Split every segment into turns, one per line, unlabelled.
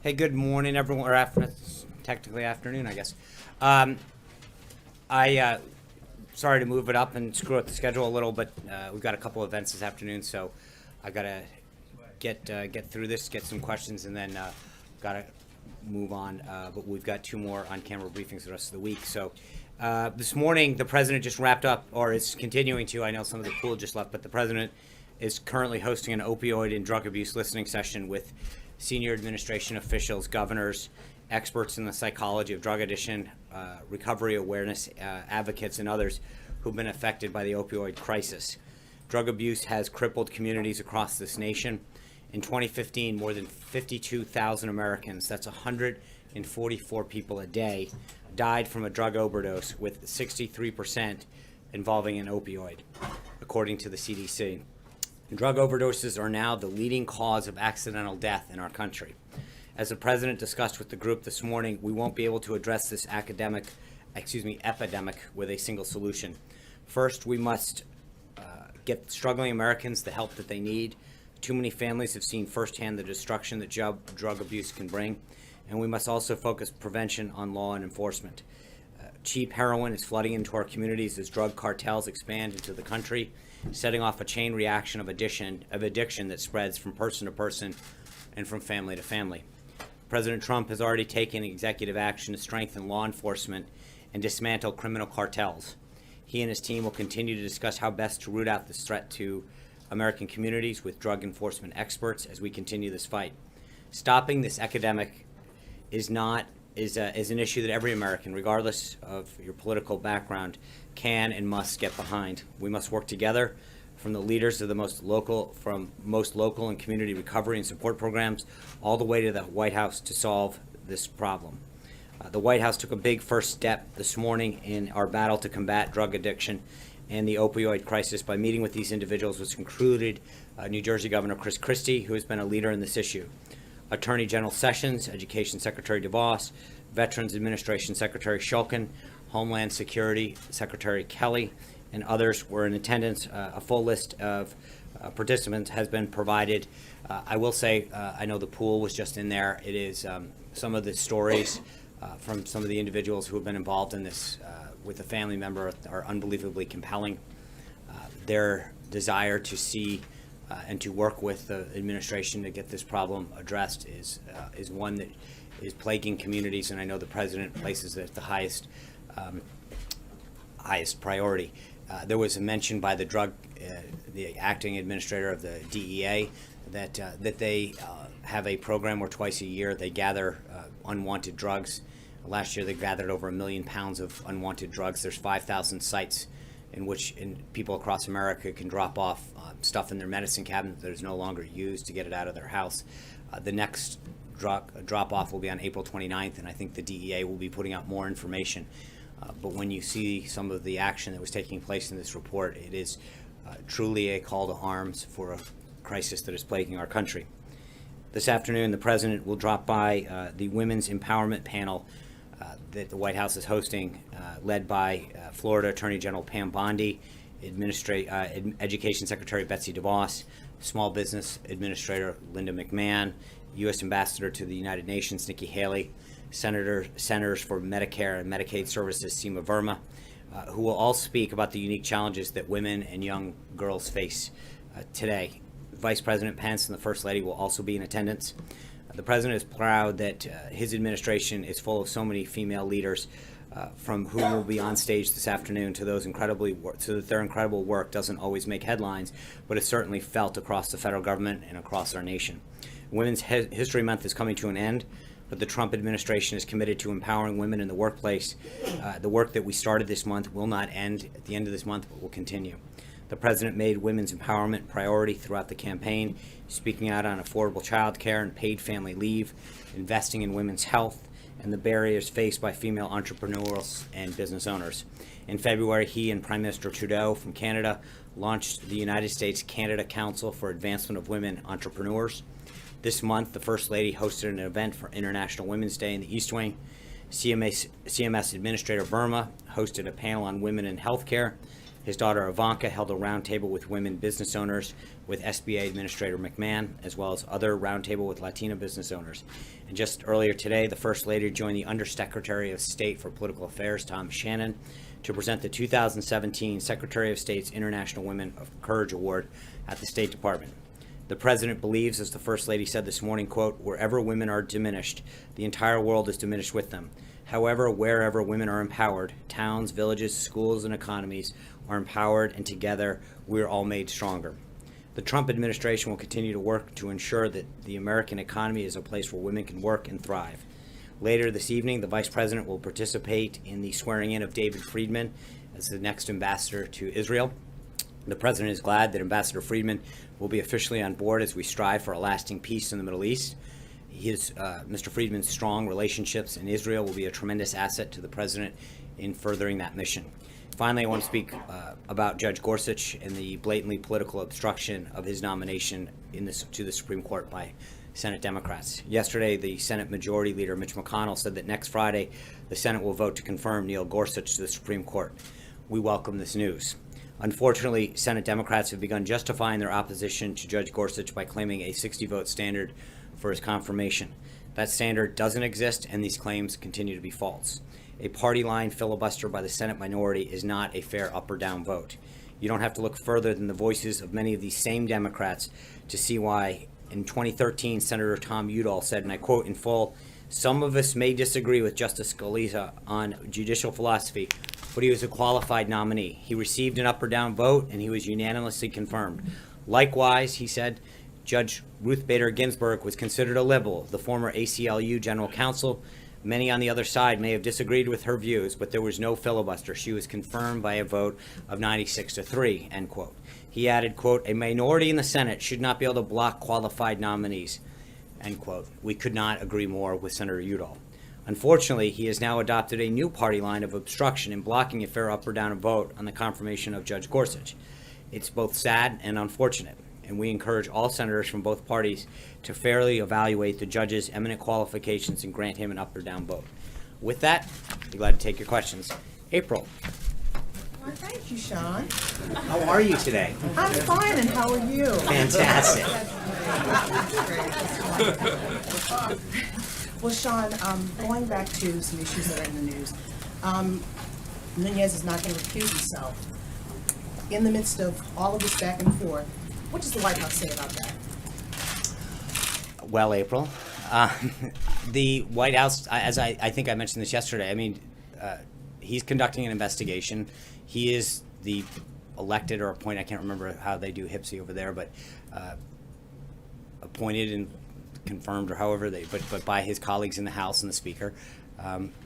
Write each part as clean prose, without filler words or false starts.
Hey, good morning, everyone, or technically afternoon, I guess. I sorry to move it up and screw up the schedule a little, but we've got a couple events this afternoon, so I gotta get through this, get some questions, and then gotta move on. But we've got two more on-camera briefings the rest of the week. So this morning, the president just wrapped up, or is continuing to. I know some of the pool just left, but the president is currently hosting an opioid and drug abuse listening session with senior administration officials, governors, experts in the psychology of drug addiction, recovery awareness advocates, and others who've been affected by the opioid crisis. Drug abuse has crippled communities across this nation. In 2015, more than 52,000 Americans, that's 144 people a day, died from a drug overdose, with 63% involving an opioid, according to the CDC. Drug overdoses are now the leading cause of accidental death in our country. As the president discussed with the group this morning, we won't be able to address this epidemic with a single solution. First, we must get struggling Americans the help that they need. Too many families have seen firsthand the destruction that drug abuse can bring, and we must also focus prevention on law and enforcement. Cheap heroin is flooding into our communities as drug cartels expand into the country, setting off a chain reaction of addiction that spreads from person to person and from family to family. President Trump has already taken executive action to strengthen law enforcement and dismantle criminal cartels. He and his team will continue to discuss how best to root out this threat to American communities with drug enforcement experts as we continue this fight. Stopping this epidemic is an issue that every American, regardless of your political background, can and must get behind. We must work together, from the leaders of the most local and community recovery and support programs, all the way to the White House, to solve this problem. The White House took a big first step this morning in our battle to combat drug addiction and the opioid crisis by meeting with these individuals, which included New Jersey Governor Chris Christie, who has been a leader in this issue, Attorney General Sessions, Education Secretary DeVos, Veterans Administration Secretary Shulkin, Homeland Security Secretary Kelly, and others were in attendance. A full list of participants has been provided. I will say, I know the pool was just in there. It is some of the stories from some of the individuals who have been involved in this with a family member are unbelievably compelling. Their desire to see and to work with the administration to get this problem addressed is one that is plaguing communities, and I know the president places it at the highest priority. There was a mention by the acting administrator of the DEA that they have a program where twice a year they gather unwanted drugs. Last year they gathered over 1 million pounds of unwanted drugs. There's 5,000 sites in which people across America can drop off stuff in their medicine cabinet that is no longer used to get it out of their house. The next drop-off will be on April 29th, and I think the DEA will be putting out more information. But when you see some of the action that was taking place in this report, it is truly a call to arms for a crisis that is plaguing our country. This afternoon, the president will drop by the Women's Empowerment Panel that the White House is hosting, led by Florida Attorney General Pam Bondi, Education Secretary Betsy DeVos, Small Business Administrator Linda McMahon, U.S. Ambassador to the United Nations Nikki Haley, Senators for Medicare and Medicaid Services Seema Verma, who will all speak about the unique challenges that women and young girls face today. Vice President Pence and the First Lady will also be in attendance. The president is proud that his administration is full of so many female leaders, from who will be on stage this afternoon to those so that their incredible work doesn't always make headlines, but is certainly felt across the federal government and across our nation. Women's History Month is coming to an end, but the Trump administration is committed to empowering women in the workplace. The work that we started this month will not end at the end of this month, but will continue. The president made women's empowerment a priority throughout the campaign, speaking out on affordable child care and paid family leave, investing in women's health, and the barriers faced by female entrepreneurs and business owners. In February, he and Prime Minister Trudeau from Canada launched the United States-Canada Council for Advancement of Women Entrepreneurs. This month, the First Lady hosted an event for International Women's Day in the East Wing. CMS Administrator Verma hosted a panel on women in healthcare, His daughter Ivanka held a roundtable with women business owners, with SBA Administrator McMahon, as well as other roundtable with Latina business owners. And just earlier today, the First Lady joined the Undersecretary of State for Political Affairs, Tom Shannon, to present the 2017 Secretary of State's International Women of Courage Award at the State Department. The President believes, as the First Lady said this morning, quote, "Wherever women are diminished, the entire world is diminished with them. However, wherever women are empowered, towns, villages, schools, and economies are empowered, and together we are all made stronger." The Trump administration will continue to work to ensure that the American economy is a place where women can work and thrive. Later this evening, the Vice President will participate in the swearing-in of David Friedman as the next ambassador to Israel. The President is glad that Ambassador Friedman will be officially on board as we strive for a lasting peace in the Middle East. Mr. Friedman's strong relationships in Israel will be a tremendous asset to the President in furthering that mission. Finally, I want to speak about Judge Gorsuch and the blatantly political obstruction of his nomination to the Supreme Court by Senate Democrats. Yesterday, the Senate Majority Leader Mitch McConnell said that next Friday, the Senate will vote to confirm Neil Gorsuch to the Supreme Court. We welcome this news. Unfortunately, Senate Democrats have begun justifying their opposition to Judge Gorsuch by claiming a 60-vote standard for his confirmation. That standard doesn't exist, and these claims continue to be false. A party-line filibuster by the Senate minority is not a fair up or down vote. You don't have to look further than the voices of many of these same Democrats to see why. In 2013, Senator Tom Udall said, and I quote in full, "Some of us may disagree with Justice Scalia on judicial philosophy, but he was a qualified nominee. He received an up or down vote, and he was unanimously confirmed. Likewise," he said, "Judge Ruth Bader Ginsburg was considered a liberal, the former ACLU general counsel. Many on the other side may have disagreed with her views, but there was no filibuster. She was confirmed by a vote of 96-3, end quote. He added, quote, "A minority in the Senate should not be able to block qualified nominees," end quote. We could not agree more with Senator Udall. Unfortunately, he has now adopted a new party line of obstruction in blocking a fair up or down vote on the confirmation of Judge Gorsuch. It's both sad and unfortunate, and we encourage all senators from both parties to fairly evaluate the judge's eminent qualifications and grant him an up or down vote. With that, I'd be glad to take your questions. April,
Well, thank you, Sean.
how are you today?
I'm fine, and how are you?
Fantastic.
Well, Sean, going back to some issues that are in the news, Nunez is not going to recuse himself. In the midst of all of this back and forth, what does the White House say about that?
Well, April, the White House, as I think I mentioned this yesterday, I mean, he's conducting an investigation. He is the elected or appointed, I can't remember how they do HIPSI over there, but appointed and confirmed, or however but by his colleagues in the House and the Speaker.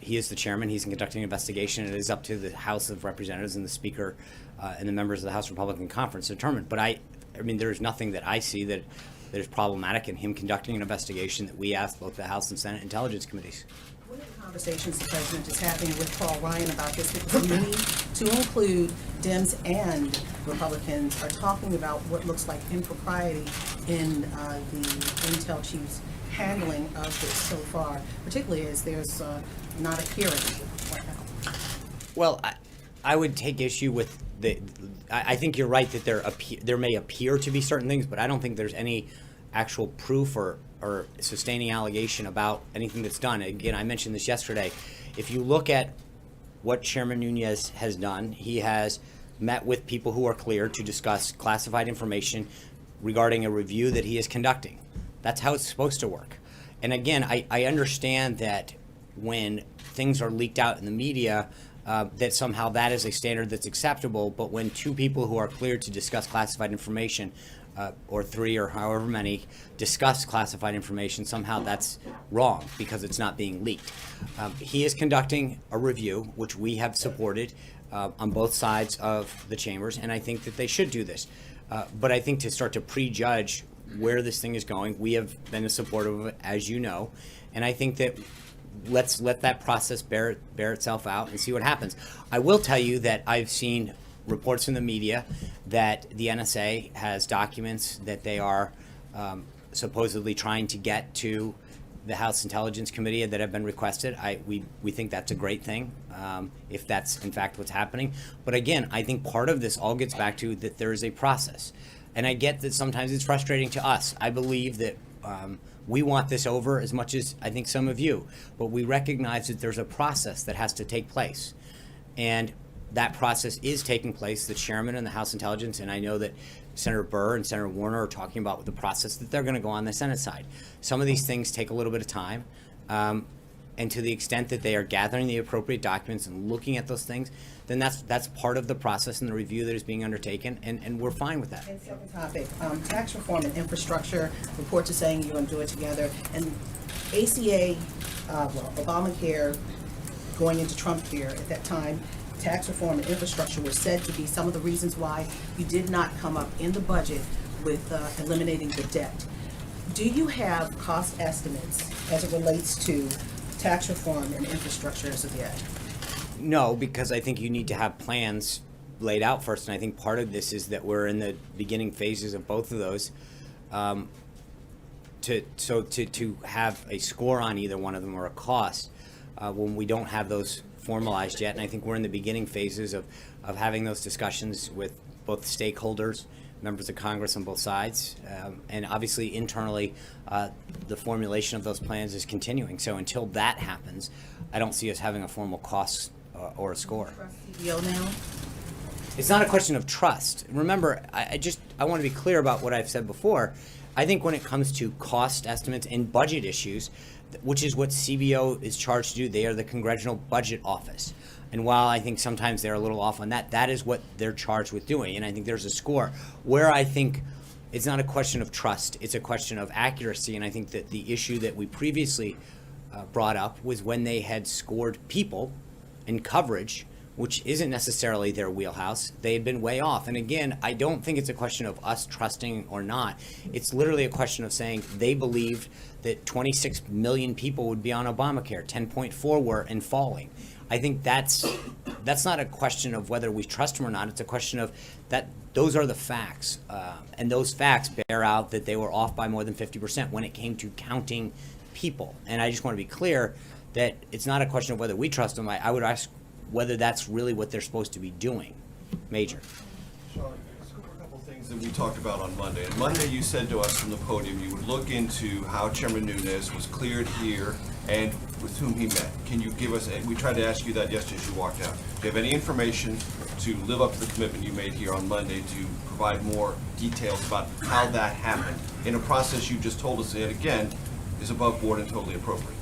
He is the chairman. He's conducting an investigation. It is up to the House of Representatives and the Speaker and the members of the House Republican Conference to determine. But I mean, there's nothing that I see that is problematic in him conducting an investigation that we asked both the House and Senate Intelligence Committees.
What are the conversations the President is having with Paul Ryan about this? Because many, to include Dems and Republicans, are talking about what looks like impropriety in the Intel chief's handling of this so far, particularly as there's not a hearing right now.
Well, I would take issue with I think you're right that there may appear to be certain things, but I don't think there's any actual proof or sustaining allegation about anything that's done. Again, I mentioned this yesterday. If you look at what Chairman Nunez has done, he has met with people who are cleared to discuss classified information regarding a review that he is conducting. That's how it's supposed to work. And again, I understand that when things are leaked out in the media, that somehow that is a standard that's acceptable, but when two people who are cleared to discuss classified information, or three or however many, discuss classified information, somehow that's wrong because it's not being leaked. He is conducting a review, which we have supported on both sides of the chambers, and I think that they should do this. But I think to start to prejudge where this thing is going, we have been supportive of it, as you know, and I think that let's let that process bear itself out and see what happens. I will tell you that I've seen reports in the media that the NSA has documents that they are supposedly trying to get to the House Intelligence Committee that have been requested. We think that's a great thing. if that's in fact what's happening. But again, I think part of this all gets back to that there is a process. And I get that sometimes it's frustrating to us. I believe that we want this over as much as I think some of you, but we recognize that there's a process that has to take place. And that process is taking place. The chairman and the House Intelligence, and I know that Senator Burr and Senator Warner are talking about the process that they're going to go on the Senate side. Some of these things take a little bit of time. And to the extent that they are gathering the appropriate documents and looking at those things, then that's part of the process and the review that is being undertaken, and we're fine with that.
And second topic, tax reform and infrastructure, reports are saying you're going to do it together. And ACA, Obamacare, going into Trump care at that time, tax reform and infrastructure were said to be some of the reasons why you did not come up in the budget with eliminating the debt. Do you have cost estimates as it relates to tax reform and infrastructure as of yet?
No, because I think you need to have plans laid out first, and I think part of this is that we're in the beginning phases of both of those. To have a score on either one of them or a cost when we don't have those formalized yet, and I think we're in the beginning phases of having those discussions with both stakeholders, members of Congress on both sides, and obviously internally the formulation of those plans is continuing. So until that happens, I don't see us having a formal cost or a score.
CBO now?
It's not a question of trust. Remember, I want to be clear about what I've said before. I think when it comes to cost estimates and budget issues, which is what CBO is charged to do, they are the Congressional Budget Office. And while I think sometimes they're a little off on that, that is what they're charged with doing. And I think there's a score where I think it's not a question of trust, it's a question of accuracy. And I think that the issue that we previously brought up was when they had scored people and coverage, which isn't necessarily their wheelhouse, they had been way off. And again, I don't think it's a question of us trusting or not. It's literally a question of saying they believed that 26 million people would be on Obamacare, 10.4 were and falling. I think that's not a question of whether we trust them or not. It's a question of that those are the facts. And those facts bear out that they were off by more than 50% when it came to counting people. And I just want to be clear that it's not a question of whether we trust them. I would ask whether that's really what they're supposed to be doing. Major.
Sean, a couple things that we talked about on Monday. On Monday, you said to us from the podium you would look into how Chairman Nunes was cleared here and with whom he met. Can you give us, we tried to ask you that yesterday as you walked out. Do you have any information to live up to the commitment you made here on Monday to provide more details about how that happened in a process you just told us that, again, is above board and totally appropriate?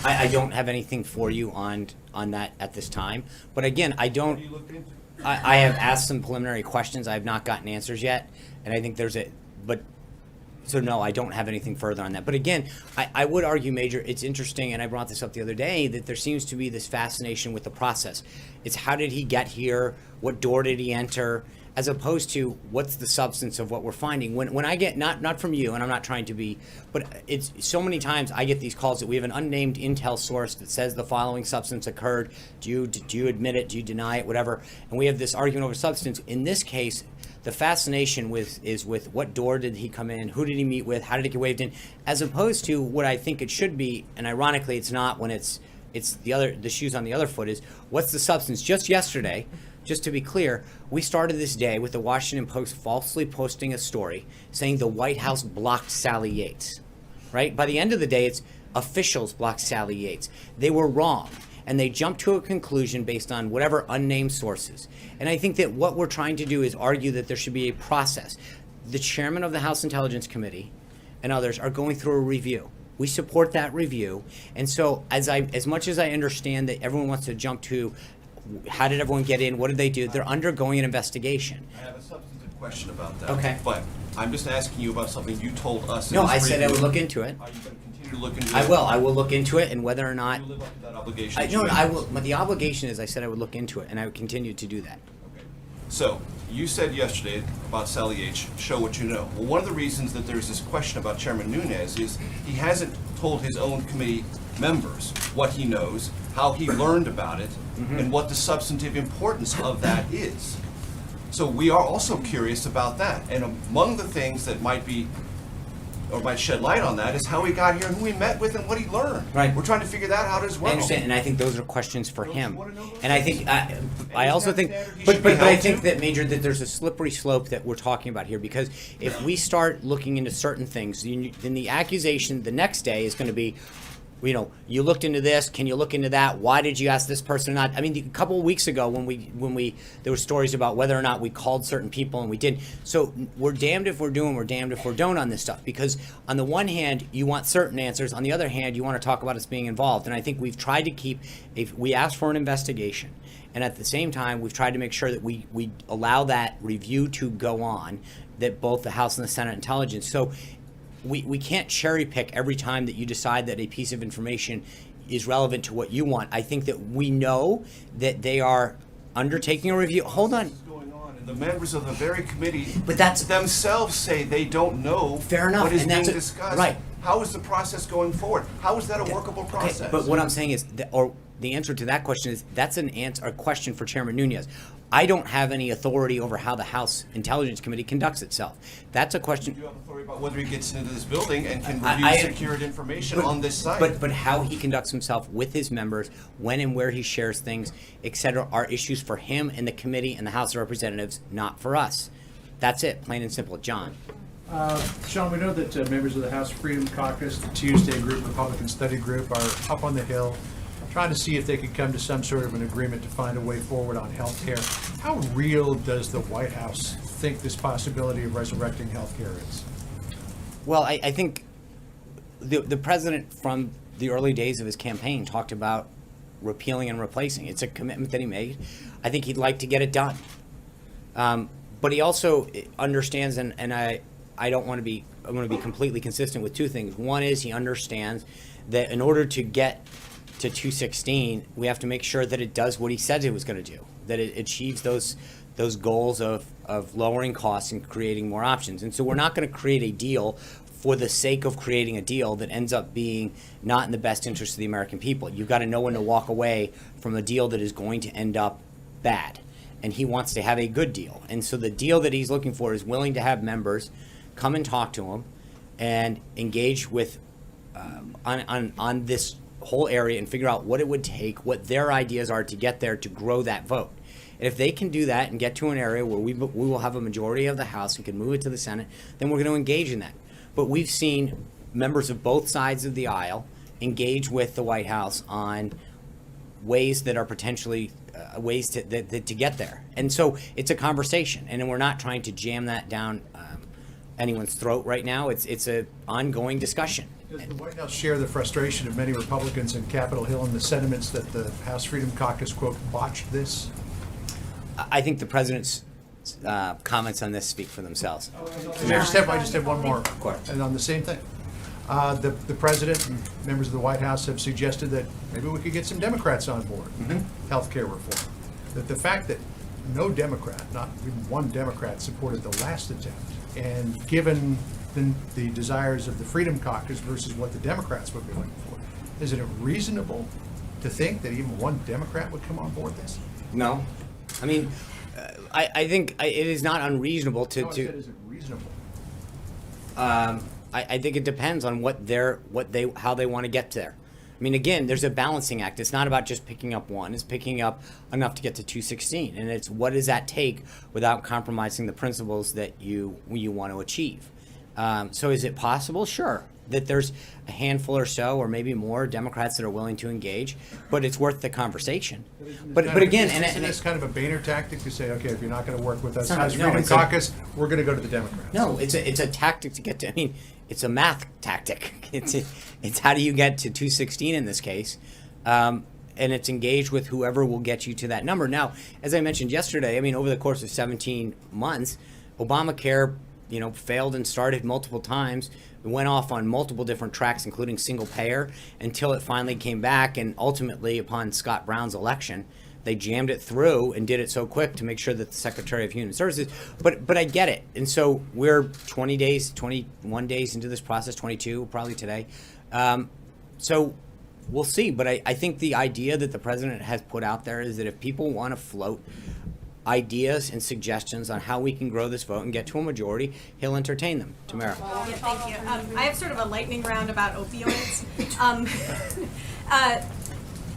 I don't have anything for you on that at this time. But again, I don't.
What are you looking into?
I have asked some preliminary questions. I have not gotten answers yet, and I think so no, I don't have anything further on that. But again, I would argue, Major, it's interesting, and I brought this up the other day, that there seems to be this fascination with the process. It's how did he get here? What door did he enter? As opposed to what's the substance of what we're finding. When I get, not from you, and I'm not trying to be, but it's so many times I get these calls that we have an unnamed intel source that says the following substance occurred. Do you admit it? Do you deny it? Whatever. And we have this argument over substance. In this case, the fascination is with what door did he come in? Who did he meet with? How did it get waved in? As opposed to what I think it should be, and ironically it's not when it's the shoes on the other foot, is what's the substance? Just yesterday, just to be clear, we started this day with the Washington Post falsely posting a story saying the White House blocked Sally Yates, right? By the end of the day, it's officials blocked Sally Yates. They were wrong, and they jumped to a conclusion based on whatever unnamed sources. And I think that what we're trying to do is argue that there should be a process. The chairman of the House Intelligence Committee and others are going through a review. We support that review. And so as much as I understand that everyone wants to jump to how did everyone get in? What did they do? They're undergoing an investigation.
I have a substantive question about that.
Okay.
But I'm just asking you about something you told us.
No, I said I would look into it.
Are you going to continue to look into it?
I will. I will look into it, and whether or not.
You live up to that obligation.
I will. But the obligation is I said I would look into it, and I would continue to do that.
Okay. So you said yesterday about Sally Yates, show what you know. Well, one of the reasons that there's this question about Chairman Nunes is he hasn't told his own committee members what he knows, how he learned about it, and what the substantive importance of that is. So we are also curious about that. And among the things that might be or might shed light on that, is how he got here and who he met with and what he learned.
Right.
We're trying to figure that out as well.
I understand, and I think those are questions for
Don't
him.
you wanna know those
And I think, I also think,
standard he
but
should be
I
held
think
to?
that, Major, that there's a slippery slope that we're talking about here, because if we start looking into certain things, then the accusation the next day is gonna be, you know, you looked into this, can you look into that? Why did you ask this person or not? I mean, a couple of weeks ago when there were stories about whether or not we called certain people and we didn't. So we're damned if we're doing, we're damned if we don't on this stuff, because on the one hand, you want certain answers. On the other hand, you want to talk about us being involved. And I think we've tried to keep, if we asked for an investigation, and at the same time, we've tried to make sure that we allow that review to go on, that both the House and the Senate Intelligence. So we can't cherry pick every time that you decide that a piece of information is relevant to what you want. I think that we know that they are undertaking a review. Hold on.
What's going on? And the members of the very committee
But that's-
themselves say they don't know
Fair enough,
what is
and
being
that's
discussed.
right.
How is the process going forward? How is that a workable
Okay,
process?
but what I'm saying is, the answer to that question is, that's a question for Chairman Nunez. I don't have any authority over how the House Intelligence Committee conducts itself. That's a question.
You have authority about whether he gets into this building and can
I-
review secured information on this site.
But how he conducts himself with his members, when and where he shares things, et cetera, are issues for him and the committee and the House of Representatives, not for us. That's it, plain and simple. John.
Sean, we know that members of the House Freedom Caucus, the Tuesday Group, Republican Study Group, are up on the Hill trying to see if they could come to some sort of an agreement to find a way forward on health care. How real does the White House think this possibility of resurrecting health care is?
Well, I think the president from the early days of his campaign talked about repealing and replacing. It's a commitment that he made. I think he'd like to get it done. But he also understands, and I don't want to be, I want to be completely consistent with two things. One is he understands that in order to get to 216, we have to make sure that it does what he said it was going to do, that it achieves those goals of lowering costs and creating more options. And so we're not going to create a deal for the sake of creating a deal that ends up being not in the best interest of the American people. You've got to know when to walk away from a deal that is going to end up bad. And he wants to have a good deal. And so the deal that he's looking for is willing to have members come and talk to him and engage with on this whole area and figure out what it would take, what their ideas are to get there to grow that vote. And if they can do that and get to an area where we will have a majority of the House and can move it to the Senate, then we're going to engage in that. But we've seen members of both sides of the aisle engage with the White House on ways that are potentially ways to get there. And so it's a conversation, and we're not trying to jam that down anyone's throat right now. It's an ongoing discussion.
Does the White House share the frustration of many Republicans in Capitol Hill and the sentiments that the House Freedom Caucus, quote, botched this?
I think the president's comments on this speak for themselves.
I just have one more.
Of course.
And on the same thing. The president and members of the White House have suggested that maybe we could get some Democrats on board, healthcare reform. That the fact that no Democrat, not even one Democrat, supported the last attempt, and given the desires of the Freedom Caucus versus what the Democrats would be looking for, is it reasonable to think that even one Democrat would come on board this?
No, I mean, I think it is not unreasonable to.
No, I said, is it reasonable?
I think it depends on how they want to get there. I mean, again, there's a balancing act. It's not about just picking up one. It's picking up enough to get to 216, and it's what does that take without compromising the principles that you want to achieve. So is it possible? Sure, that there's a handful or so, or maybe more Democrats that are willing to engage, but it's worth the conversation. But again,
isn't this kind of a Boehner tactic to say, okay, if you're not going to work with us,
It's not-
House
no,
Freedom
it's a-
Caucus, we're going to go to the Democrats?
no, it's a tactic to get to. I mean, it's a math tactic. It's how do you get to 216 in this case, and it's engaged with whoever will get you to that number. Now, as I mentioned yesterday, I mean, over the course of 17 months, Obamacare, failed and started multiple times. It went off on multiple different tracks, including single payer, until it finally came back. And ultimately, upon Scott Brown's election, they jammed it through and did it so quick to make sure that the Secretary of Human Services. But I get it. And so we're 21 days into this process, 22 probably today. So we'll see. But I think the idea that the president has put out there is that if people want to float ideas and suggestions on how we can grow this vote and get to a majority, he'll entertain them. Tamara.
Yeah, thank you. I have sort of a lightning round about opioids.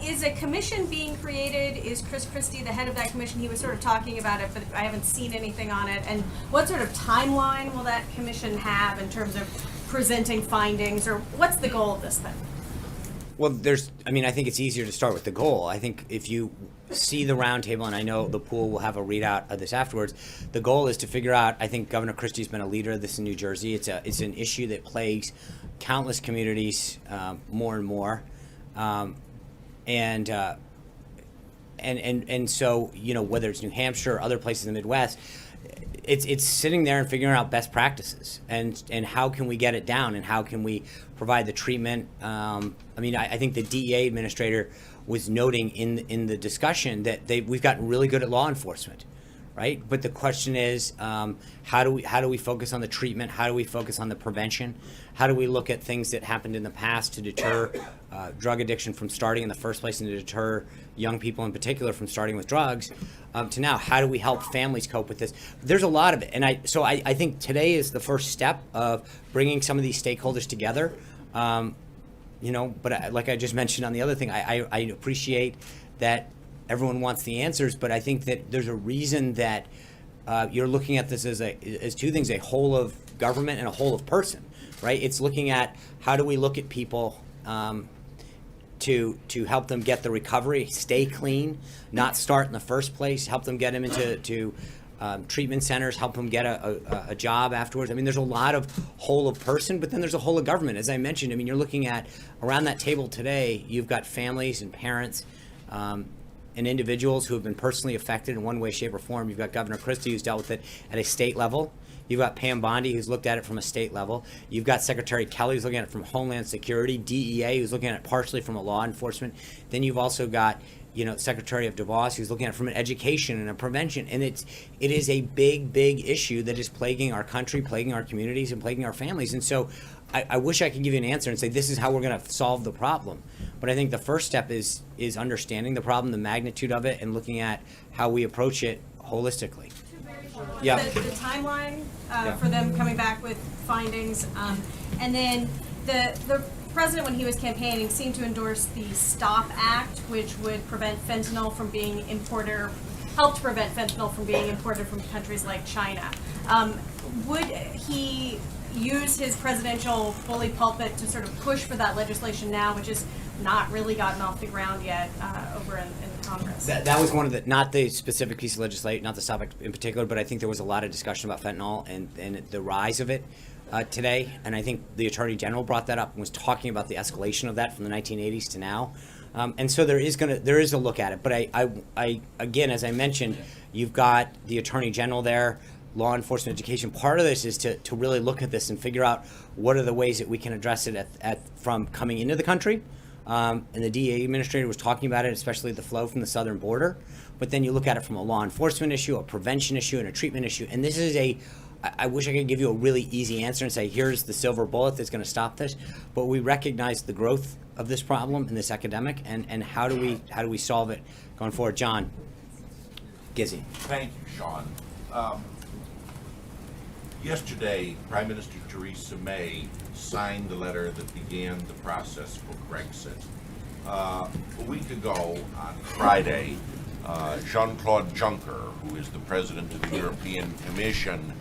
Is a commission being created? Is Chris Christie the head of that commission? He was sort of talking about it, but I haven't seen anything on it. And what sort of timeline will that commission have in terms of presenting findings, or what's the goal of this thing?
Well, I think it's easier to start with the goal. I think if you see the roundtable, and I know the pool will have a readout of this afterwards, the goal is to figure out, I think Governor Christie's been a leader of this in New Jersey. It's an issue that plagues countless communities more and more. And so, whether it's New Hampshire or other places in the Midwest, it's sitting there and figuring out best practices and how can we get it down and how can we provide the treatment. I think the DEA administrator was noting in the discussion that we've gotten really good at law enforcement, right? But the question is, how do we focus on the treatment? How do we focus on the prevention? How do we look at things that happened in the past to deter drug addiction from starting in the first place and to deter young people in particular from starting with drugs? To now, how do we help families cope with this? There's a lot of it, and I think today is the first step of bringing some of these stakeholders together. But like I just mentioned on the other thing, I appreciate that everyone wants the answers, but I think that there's a reason that you're looking at this as two things: a whole of government and a whole of person, right? It's looking at how do we look at people to help them get the recovery, stay clean, not start in the first place, help them get them into treatment centers, help them get a job afterwards. There's a lot of whole of person, but then there's a whole of government. As I mentioned, you're looking at around that table today, you've got families and parents and individuals who have been personally affected in one way, shape, or form. You've got Governor Christie, who's dealt with it at a state level. You've got Pam Bondi, who's looked at it from a state level. You've got Secretary Kelly, who's looking at it from Homeland Security, DEA, who's looking at it partially from a law enforcement. Then you've also got Secretary of DeVos, who's looking at it from an education and a prevention. And it is a big, big issue that is plaguing our country, plaguing our communities, and plaguing our families. And so I wish I could give you an answer and say this is how we're going to solve the problem. But I think the first step is understanding the problem, the magnitude of it, and looking at how we approach it holistically. Yeah.
The timeline for them coming back with findings, and then the president, when he was campaigning, seemed to endorse the STOP Act, which would prevent fentanyl from being imported, helped prevent fentanyl from being imported from countries like China. Would he use his presidential bully pulpit to sort of push for that legislation now, which has not really gotten off the ground yet over in Congress?
That was one of the, not the specific piece of legislation, not the topic in particular, but I think there was a lot of discussion about fentanyl and the rise of it today. And I think the Attorney General brought that up and was talking about the escalation of that from the 1980s to now. And so there is a look at it. But I again, as I mentioned, you've got the Attorney General there, law enforcement, education. Part of this is to really look at this and figure out what are the ways that we can address it from coming into the country. And the DEA administrator was talking about it, especially the flow from the southern border. But then you look at it from a law enforcement issue, a prevention issue, and a treatment issue. And this is I wish I could give you a really easy answer and say, here's the silver bullet that's going to stop this. But we recognize the growth of this problem in this epidemic, and how do we solve it going forward? John Gizzi.
Thank you, Sean. Yesterday, Prime Minister Theresa May signed the letter that began the process for Brexit. A week ago, on Friday, Jean-Claude Juncker, who is the President of the European Commission,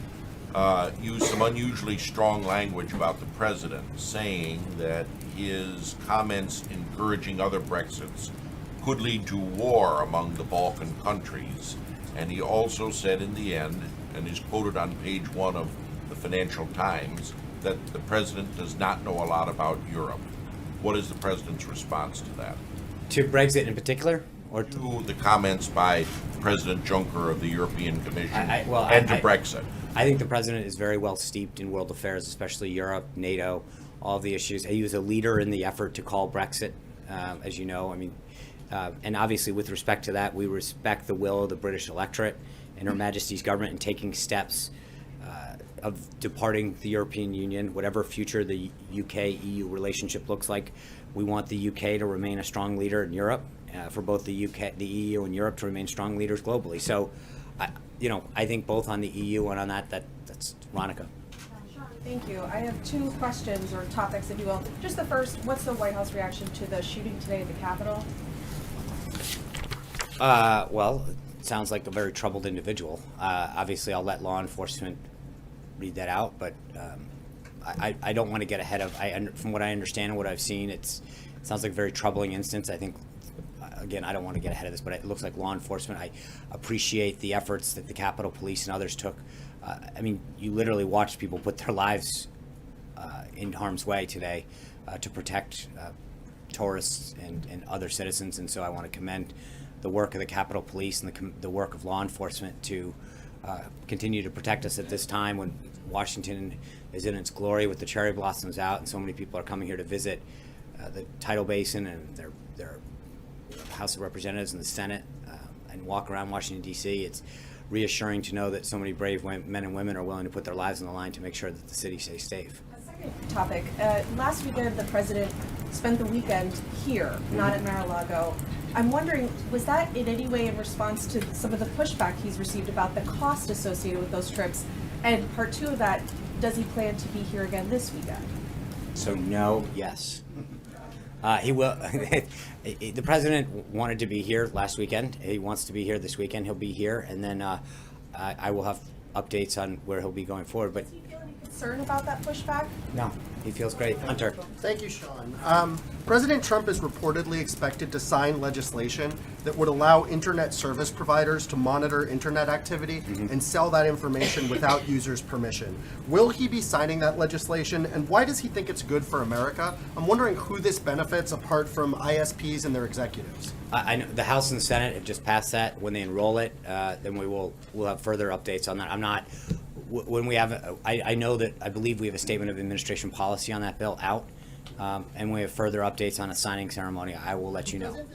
used some unusually strong language about the President, saying that his comments encouraging other Brexits could lead to war among the Balkan countries. And he also said in the end, and is quoted on page 1 of the Financial Times, that the President does not know a lot about Europe. What is the President's response to that?
To Brexit in particular? Or
To the comments by President Juncker of the European Commission to Brexit.
I think the President is very well steeped in world affairs, especially Europe, NATO, all the issues. He was a leader in the effort to call Brexit, as you know. And obviously with respect to that, we respect the will of the British electorate and Her Majesty's government in taking steps of departing the European Union, whatever future the UK-EU relationship looks like. We want the UK to remain a strong leader in Europe, for both the UK, the EU, and Europe to remain strong leaders globally. So you know, I think both on the EU and on that's Ronica.
Thank you. I have two questions or topics, if you will. Just the first, what's the White House reaction to the shooting today at the Capitol?
Well, it sounds like a very troubled individual. Obviously, I'll let law enforcement read that out, but I don't want to get ahead of. From what I understand and what I've seen, it sounds like a very troubling instance. I think, again, I don't want to get ahead of this, but it looks like law enforcement. I appreciate the efforts that the Capitol Police and others took. I mean, you literally watched people put their lives in harm's way today to protect tourists and other citizens, and so I want to commend the work of the Capitol Police and the work of law enforcement to continue to protect us at this time when Washington is in its glory with the cherry blossoms out and so many people are coming here to visit the Tidal Basin and their House of Representatives and the Senate and walk around Washington, D.C. It's reassuring to know that so many brave men and women are willing to put their lives on the line to make sure that the city stays safe.
A second topic. Last weekend, the president spent the weekend here, not at Mar-a-Lago. I'm wondering, was that in any way in response to some of the pushback he's received about the cost associated with those trips? And part two of that, does he plan to be here again this weekend?
So no, yes. He will. The president wanted to be here last weekend. He wants to be here this weekend. He'll be here, and then I will have updates on where he'll be going forward. But
Does he feel any concern about that pushback?
no, he feels great. Hunter.
Thank you, Sean. President Trump is reportedly expected to sign legislation that would allow internet service providers to monitor internet activity and sell that information without users' permission. Will he be signing that legislation, and why does he think it's good for America? I'm wondering who this benefits apart from ISPs and their executives.
I know the House and the Senate have just passed that. When they enroll it, then we'll have further updates on that. I'm not. When we have, I know that I believe we have a statement of administration policy on that bill out, and we have further updates on a signing ceremony. I will let you know.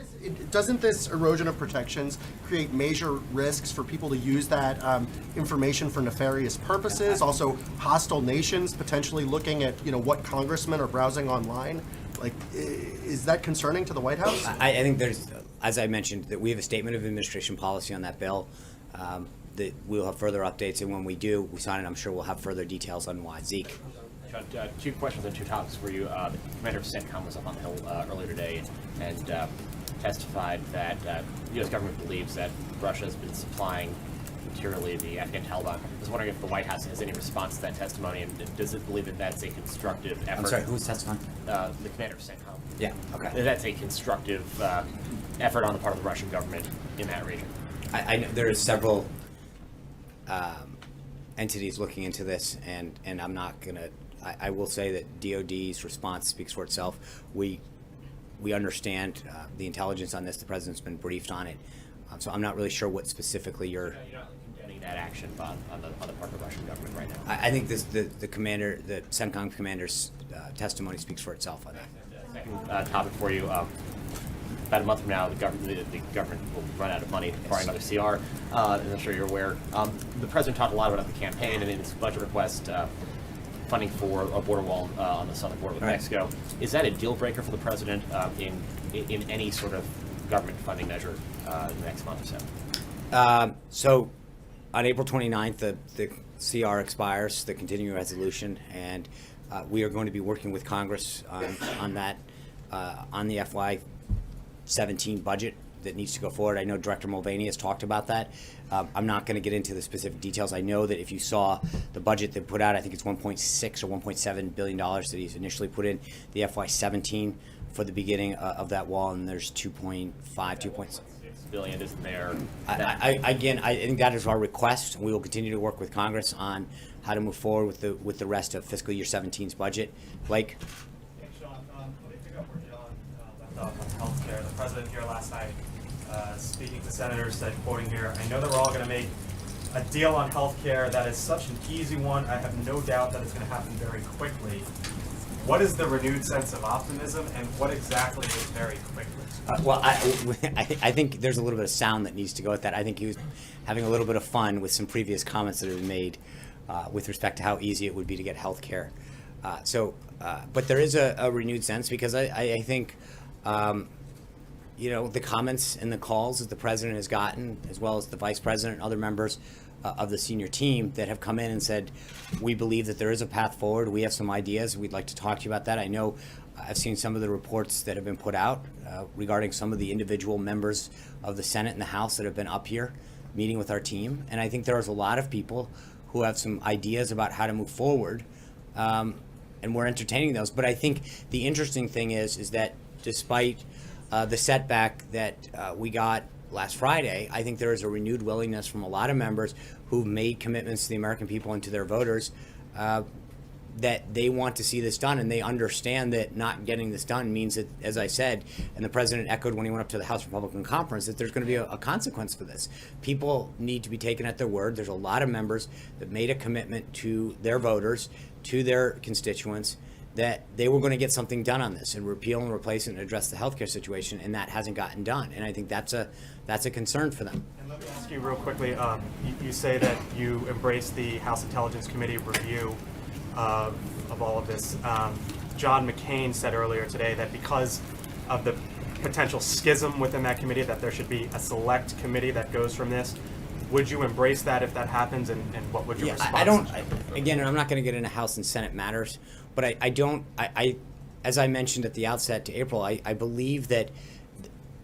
Doesn't this erosion of protections create major risks for people to use that information for nefarious purposes? Also, hostile nations potentially looking at what congressmen are browsing online. Like, is that concerning to the White House?
I think there's, as I mentioned, that we have a statement of administration policy on that bill. That we'll have further updates, and when we do, we sign it. I'm sure we'll have further details on why. Zeke.
John, two questions on two topics for you. The commander of CENTCOM was up on the Hill earlier today and testified that U.S. government believes that Russia has been supplying materially the Afghan Taliban. I was wondering if the White House has any response to that testimony, and does it believe that that's a constructive effort?
I'm sorry, who's testifying?
The commander of CENTCOM.
Yeah, okay.
That that's a constructive effort on the part of the Russian government in that region.
I know there are several entities looking into this, and I'm not gonna. I will say that DoD's response speaks for itself. We understand the intelligence on this. The president's been briefed on it, so I'm not really sure what specifically you're.
You're not condemning that action on the part of the Russian government right now.
I think the commander, the CENTCOM commander's testimony speaks for itself on that.
Second topic for you. About a month from now, the government will run out of money to acquire another CR, as I'm sure you're aware. The president talked a lot about the campaign and in his budget request, funding for a border wall on the southern border with Mexico. Is that a deal breaker for the president in any sort of government funding measure in the next month or so?
So on April 29th, the CR expires, the continuing resolution, and we are going to be working with Congress on that, on the FY17 budget that needs to go forward. I know Director Mulvaney has talked about that. I'm not going to get into the specific details. I know that if you saw the budget they put out, I think it's $1.6 or $1.7 billion that he's initially put in the FY17 for the beginning of that wall, and there's 2.5, 2.6
billion isn't there.
I think that is our request. We will continue to work with Congress on how to move forward with the rest of fiscal year 17's budget. Blake?
Thanks, Sean. Let me pick up where John left off on healthcare. The president here last night, speaking to senators, said, quoting here, "I know that we're all going to make a deal on healthcare that is such an easy one. I have no doubt that it's going to happen very quickly." What is the renewed sense of optimism, and what exactly is very quickly?
Well, I think there's a little bit of sound that needs to go with that. I think he was having a little bit of fun with some previous comments that have been made with respect to how easy it would be to get health care. But there is a renewed sense because I think, the comments and the calls that the president has gotten, as well as the vice president and other members, of the senior team that have come in and said, we believe that there is a path forward. We have some ideas. We'd like to talk to you about that. I know I've seen some of the reports that have been put out regarding some of the individual members of the Senate and the House that have been up here meeting with our team. And I think there is a lot of people who have some ideas about how to move forward. And we're entertaining those. But I think the interesting thing is that despite the setback that we got last Friday, I think there is a renewed willingness from a lot of members who've made commitments to the American people and to their voters that they want to see this done, and they understand that not getting this done means that, as I said, and the president echoed when he went up to the House Republican Conference, that there's going to be a consequence for this. People need to be taken at their word. There's a lot of members that made a commitment to their voters, to their constituents, that they were going to get something done on this and repeal and replace it and address the healthcare situation, and that hasn't gotten done. And I think that's a concern for them.
And let me ask you real quickly, you say that you embrace the House Intelligence Committee review of all of this. John McCain said earlier today that because of the potential schism within that committee, that there should be a select committee that goes from this. Would you embrace that if that happens, and what would your response?
I don't. Again, I'm not going to get into House and Senate matters, but I don't. As I mentioned at the outset to April, I believe that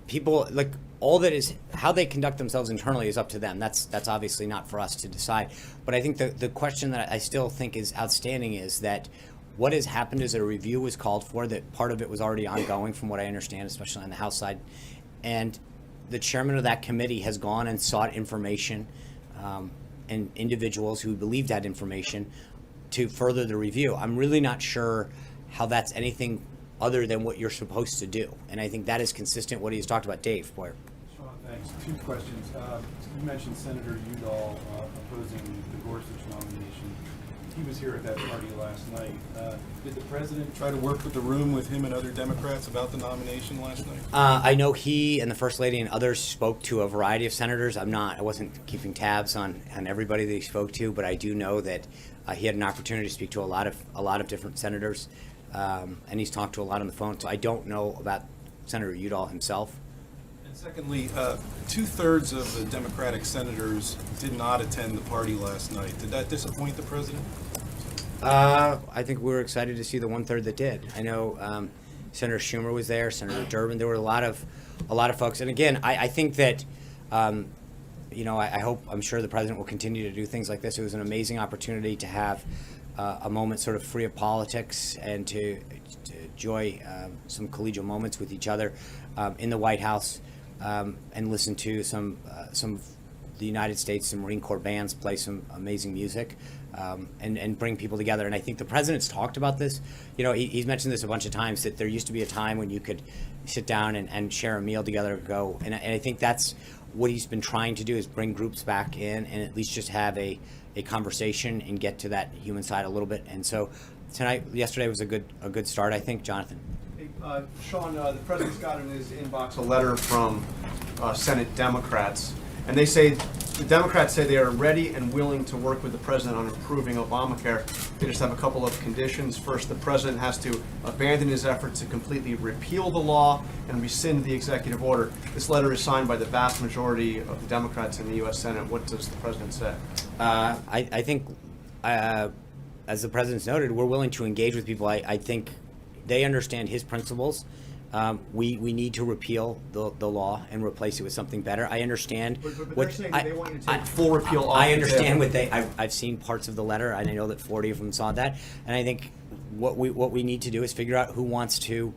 people, like, all that is how they conduct themselves internally is up to them. That's obviously not for us to decide. But I think the question that I still think is outstanding is that what has happened is a review was called for. That part of it was already ongoing, from what I understand, especially on the House side, and the chairman of that committee has gone and sought information and individuals who believed that information to further the review. I'm really not sure how that's anything other than what you're supposed to do. And I think that is consistent what he's talked about. Dave Boyer.
Sean, thanks. Two questions. You mentioned Senator Udall opposing the Gorsuch nomination. He was here at that party last night. Did the president try to work with the room with him and other Democrats about the nomination last night?
I know he and the First Lady and others spoke to a variety of senators. I wasn't keeping tabs on everybody that he spoke to, but I do know that he had an opportunity to speak to a lot of different senators, and he's talked to a lot on the phone. So I don't know about Senator Udall himself.
And secondly, 2/3 of the Democratic senators did not attend the party last night. Did that disappoint the president?
I think we were excited to see the 1/3 that did. I know Senator Schumer was there, Senator Durbin. There were a lot of folks. And again, I think that I'm sure the president will continue to do things like this. It was an amazing opportunity to have a moment sort of free of politics and to enjoy some collegial moments with each other in the White House and listen to some of the United States and Marine Corps bands play some amazing music. And bring people together. And I think the president's talked about this. He's mentioned this a bunch of times, that there used to be a time when you could sit down and share a meal together and go. And I think that's what he's been trying to do, is bring groups back in and at least just have a conversation and get to that human side a little bit. And so yesterday was a good start, I think. Jonathan.
Hey, Sean, the president's got in his inbox a letter from Senate Democrats, and the Democrats say they are ready and willing to work with the president on improving Obamacare. They just have a couple of conditions. First, the president has to abandon his efforts to completely repeal the law and rescind the executive order. This letter is signed by the vast majority of the Democrats in the U.S. Senate. What does the president say?
I think, as the president's noted, we're willing to engage with people. I think they understand his principles. We need to repeal the law and replace it with something better. I understand.
But they're saying they want you to take full repeal off.
I understand I've seen parts of the letter, and I know that 40 of them saw that. And I think what we need to do is figure out who wants to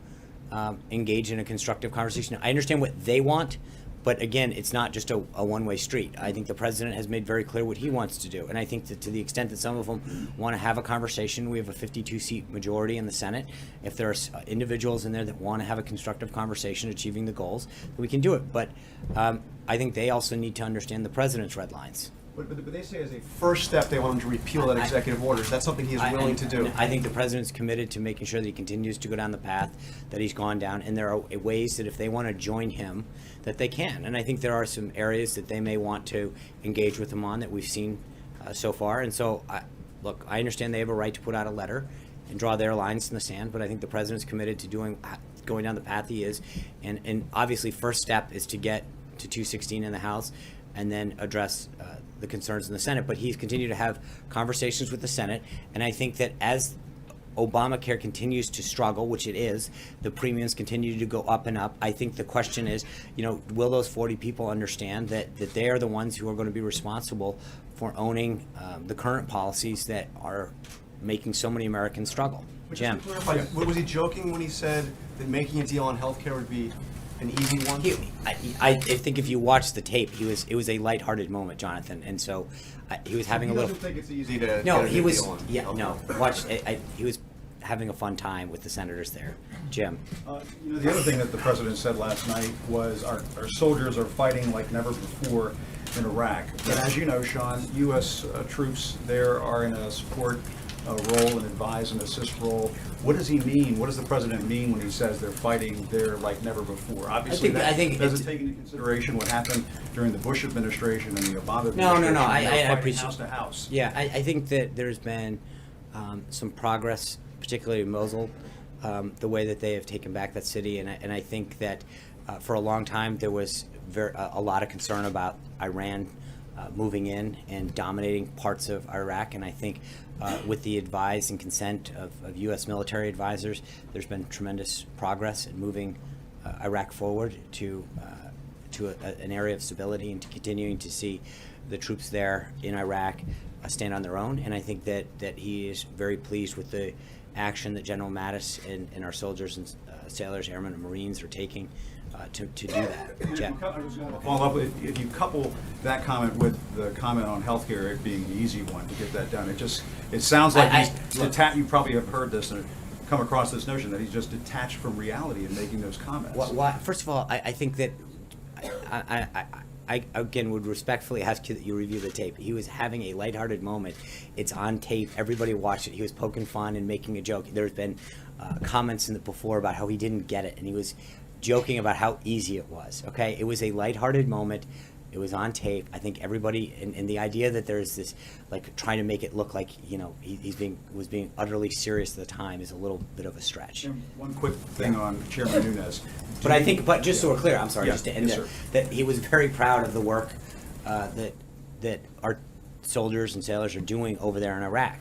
engage in a constructive conversation. I understand what they want, but again, it's not just a one-way street. I think the president has made very clear what he wants to do. And I think that to the extent that some of them want to have a conversation, we have a 52-seat majority in the Senate. If there are individuals in there that want to have a constructive conversation achieving the goals, we can do it. But I think they also need to understand the president's red lines.
But they say as a first step, they want him to repeal that executive order. That's something he is willing to do.
I think the president's committed to making sure that he continues to go down the path that he's gone down, and there are ways that if they want to join him, that they can. And I think there are some areas that they may want to engage with him on that we've seen so far. And so, look, I understand they have a right to put out a letter and draw their lines in the sand, but I think the president's committed to going down the path he is. And obviously, first step is to get to 216 in the House and then address the concerns in the Senate, but he's continued to have conversations with the Senate, and I think that as Obamacare continues to struggle, which it is, the premiums continue to go up and up. I think the question is, will those 40 people understand that they are the ones who are going to be responsible for owning the current policies that are making so many Americans struggle? Jim?
Just to clarify, was he joking when he said that making a deal on healthcare would be an easy one?
I think if you watch the tape, it was a lighthearted moment, Jonathan, and so he was having a little.
He doesn't think it's easy to
No,
get a
he
new
was.
deal on.
Yeah,
Okay.
no. Watch. He was having a fun time with the senators there. Jim.
The other thing that the president said last night was our soldiers are fighting like never before in Iraq. But as you know, Sean, U.S. Troops there are in a support role, an advise and assist role. What does he mean? What does the president mean when he says they're fighting there like never before? Obviously,
I think
doesn't take into consideration what happened during the Bush administration and the Obama
No.
administration.
I
They were fighting
appreciate.
house to house.
Yeah, I think that there's been some progress, particularly in Mosul, the way that they have taken back that city, and I think that for a long time there was a lot of concern about Iran moving in and dominating parts of Iraq, and I think with the advice and consent of U.S. military advisors, there's been tremendous progress in moving Iraq forward to an area of stability and to continuing to see the troops there in Iraq stand on their own. And I think that he is very pleased with the action that General Mattis and our soldiers and sailors, airmen, and Marines are taking to do that. Jeff?
I was going to follow up, if you couple that comment with the comment on healthcare, it being the easy one to get that done, it sounds like you probably have heard this and come across this notion that he's just detached from reality in making those comments.
Well, first of all, I think that I again would respectfully ask you that you review the tape. He was having a lighthearted moment. It's on tape. Everybody watched it. He was poking fun and making a joke. There's been comments before about how he didn't get it, and he was joking about how easy it was. Okay, it was a lighthearted moment. It was on tape. I think everybody, and the idea that there's this, like, trying to make it look like, he was being utterly serious at the time is a little bit of a stretch.
Jim, one quick thing on Chairman Nunes.
But just so we're clear, I'm sorry,
Yeah,
just to end
yes,
there,
sir.
that he was very proud of the work that our soldiers and sailors are doing over there in Iraq.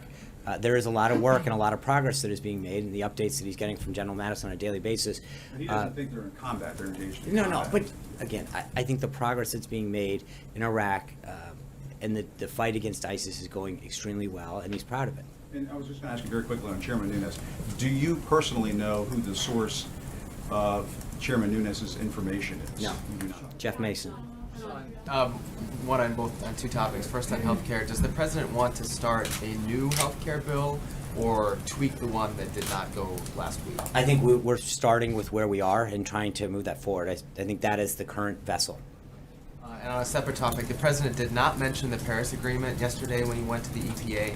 There is a lot of work and a lot of progress that is being made, and the updates that he's getting from General Mattis on a daily basis.
He doesn't think they're in combat, they're engaged in
No,
combat.
but again, I think the progress that's being made in Iraq and the fight against ISIS is going extremely well, and he's proud of it.
And I was just going to ask you very quickly on Chairman Nunes. Do you personally know who the source of Chairman Nunes' information is?
No.
You do not.
Jeff Mason.
One on two topics. First on healthcare. Does the president want to start a new healthcare bill or tweak the one that did not go last week?
I think we're starting with where we are and trying to move that forward. I think that is the current vessel.
And on a separate topic, the president did not mention the Paris Agreement yesterday when he went to the EPA.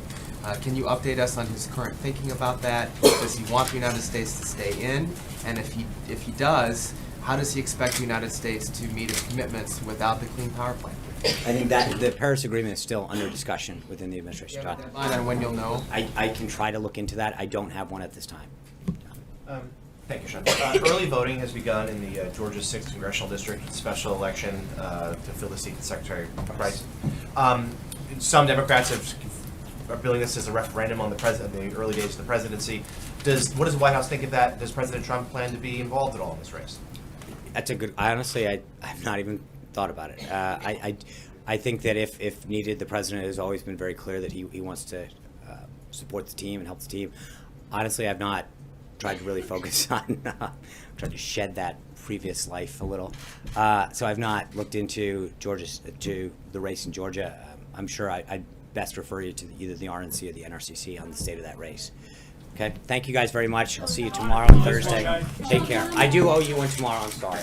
Can you update us on his current thinking about that? Does he want the United States to stay in? And if he does, how does he expect the United States to meet its commitments without the Clean Power Plan?
I think that the Paris Agreement is still under discussion within the administration.
Do you have a deadline on when you'll know?
I can try to look into that. I don't have one at this time.
Thank you, Sean. Early voting has begun in the Georgia 6th Congressional District special election to fill the seat of Secretary Price. Some Democrats are billing this as a referendum on the early days of the presidency. What does the White House think of that? Does President Trump plan to be involved at all in this race?
That's a good. Honestly, I've not even thought about it. I think that if needed, the president has always been very clear that he wants to support the team and help the team. Honestly, I've not tried to really focus on trying to shed that previous life a little. So I've not looked into the race in Georgia. I'm sure I'd best refer you to either the RNC or the NRCC on the state of that race. Okay, thank you guys very much. I'll see you tomorrow on Thursday. Take care. I do owe you one tomorrow, I'm sorry.